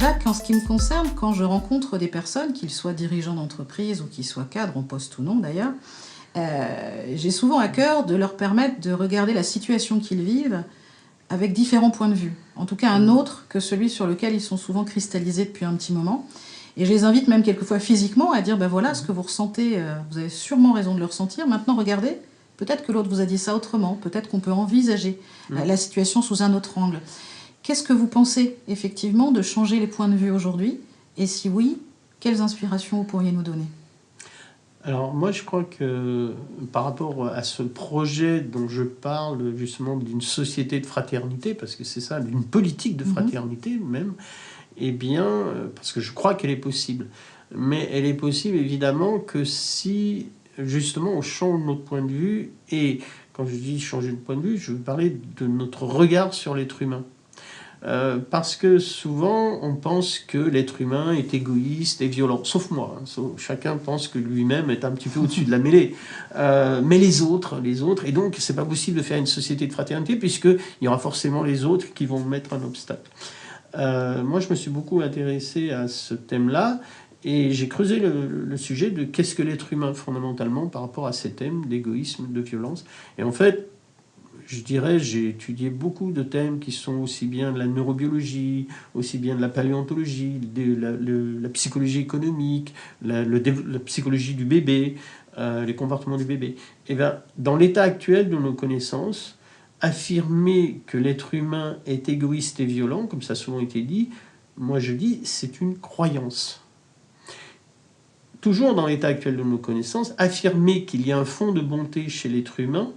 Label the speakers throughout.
Speaker 1: Jacques, en ce qui me concerne, quand je rencontre des personnes, qu'ils soient dirigeants d'entreprise ou qu'ils soient cadres, en poste ou non d'ailleurs, j'ai souvent à cœur de leur permettre de regarder la situation qu'ils vivent avec différents points de vue. En tout cas, un autre que celui sur lequel ils sont souvent cristallisés depuis un petit moment. Et je les invite même quelquefois physiquement à dire, ben voilà, ce que vous ressentez, vous avez sûrement raison de le ressentir. Maintenant, regardez, peut-être que l'autre vous a dit ça autrement. Peut-être qu'on peut envisager la situation sous un autre angle. Qu'est-ce que vous pensez, effectivement, de changer les points de vue aujourd'hui? Et si oui, quelles inspirations vous pourriez nous donner?
Speaker 2: Alors moi je crois que par rapport à ce projet dont je parle justement d'une société de fraternité, parce que c'est ça, d'une politique de fraternité même, eh bien, parce que je crois qu'elle est possible. Mais elle est possible évidemment que si justement on change notre point de vue, et quand je dis changer de point de vue, je veux parler de notre regard sur l'être humain. Parce que souvent on pense que l'être humain est égoïste et violent, sauf moi, hein. Chacun pense que lui-même est un petit peu au-dessus de la mêlée, mais les autres, et donc c'est pas possible de faire une société de fraternité puisqu'il y aura forcément les autres qui vont mettre un obstacle. Moi je me suis beaucoup intéressé à ce thème-là et j'ai creusé le sujet de qu'est-ce que l'être humain fondamentalement par rapport à ces thèmes d'égoïsme, de violence, et en fait je dirais, j'ai étudié beaucoup de thèmes qui sont aussi bien de la neurobiologie, aussi bien de la paléontologie, la psychologie économique, la psychologie du bébé, les comportements du bébé. Et bien, dans l'état actuel de nos connaissances, affirmer que l'être humain est égoïste et violent, comme ça a souvent été dit, moi je dis, c'est une croyance. Toujours dans l'état actuel de nos connaissances, affirmer qu'il y a un fond de bonté chez l'être humain,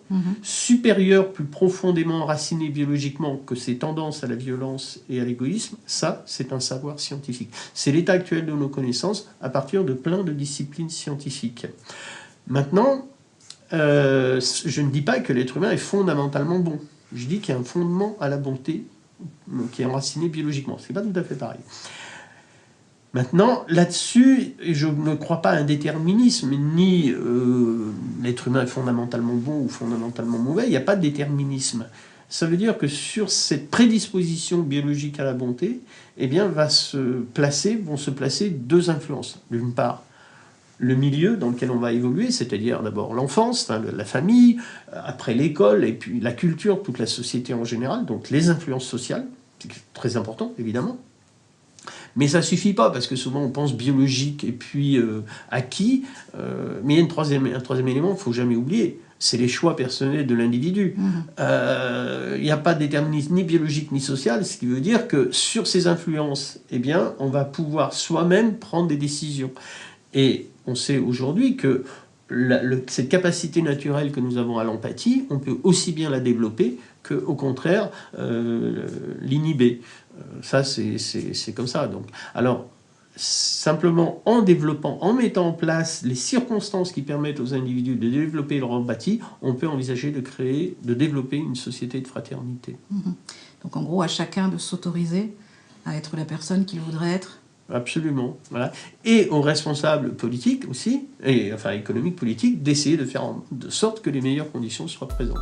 Speaker 2: supérieur, plus profondément enraciné biologiquement que ses tendances à la violence et à l'égoïsme, ça, c'est un savoir scientifique. C'est l'état actuel de nos connaissances à partir de plein de disciplines scientifiques. Maintenant, je ne dis pas que l'être humain est fondamentalement bon. Je dis qu'il y a un fondement à la bonté qui est enraciné biologiquement. Ce n'est pas tout à fait pareil. Maintenant, là-dessus, je ne crois pas à un déterminisme, ni l'être humain est fondamentalement bon ou fondamentalement mauvais, il n'y a pas de déterminisme. Ça veut dire que sur cette prédisposition biologique à la bonté, eh bien, vont se placer deux influences. D'une part, le milieu dans lequel on va évoluer, c'est-à-dire d'abord l'enfance, la famille, après l'école, et puis la culture, toute la société en général, donc les influences sociales, c'est très important, évidemment. Mais ça ne suffit pas, parce que souvent on pense biologique et puis acquis, mais il y a un troisième élément qu'il ne faut jamais oublier, c'est les choix personnels de l'individu. Il n'y a pas de déterminisme ni biologique ni social, ce qui veut dire que sur ces influences, eh bien, on va pouvoir soi-même prendre des décisions. Et on sait aujourd'hui que cette capacité naturelle que nous avons à l'empathie, on peut aussi bien la développer qu'au contraire l'inhiber. Ça, c'est comme ça. Donc, alors, simplement en développant, en mettant en place les circonstances qui permettent aux individus de développer leur empathie, on peut envisager de développer une société de fraternité.
Speaker 1: Donc en gros, à chacun de s'autoriser à être la personne qu'il voudrait être.
Speaker 2: Absolument. Voilà. Et aux responsables politiques aussi, et enfin économiques, politiques, d'essayer de faire de sorte que les meilleures conditions soient présentes.